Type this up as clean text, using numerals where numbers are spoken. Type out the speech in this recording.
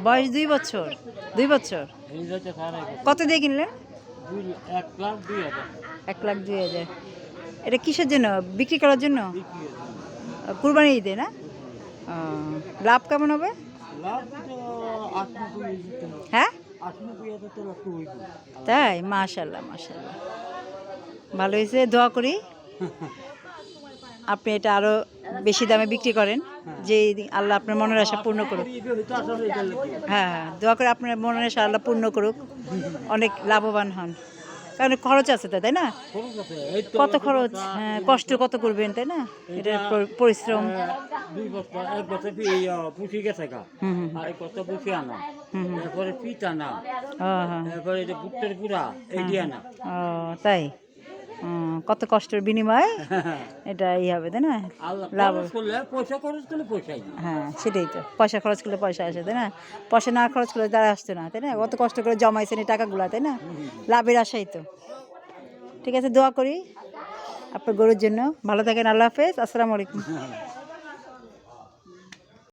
বয়স 2 বছর। 2 বছর। কত দিয়ে কিনলেন? 1,02,000। এটা কিসের জন্য? বিক্রি করার জন্য? কুরবানি ঈদে না? ও, লাভ কেমন হবে? হ্যাঁ, তাই? মাশাল্লাহ মাশাল্লাহ, ভালো হয়েছে। দোয়া করি আপনি এটা আরো বেশি দামে বিক্রি করেন, যে আল্লাহ আপনার মনের আশা পূর্ণ করুক। হ্যাঁ হ্যাঁ, দোয়া করে আপনার মনের আশা আল্লাহ পূর্ণ করুক, অনেক লাভবান হন। কারণ খরচ আছে তো, তাই না? কত খরচ, হ্যাঁ, কষ্ট কত করবেন, তাই না? এটা পরিশ্রম। হুম হুম ও, তাই? কত কষ্টের বিনিময়ে এটা হবে, তাই না? লাভ। হ্যাঁ, সেটাই তো, পয়সা খরচ করলে পয়সা আসে, তাই না? পয়সা না খরচ করলে তারা আসতো না, তাই না? অত কষ্ট করে জমাইছেন এই টাকাগুলো, তাই না? লাভের আশাই তো। ঠিক আছে, দোয়া করি আপনার গরুর জন্য। ভালো থাকেন, আল্লাহ হাফেজ, আসসালামু আলাইকুম।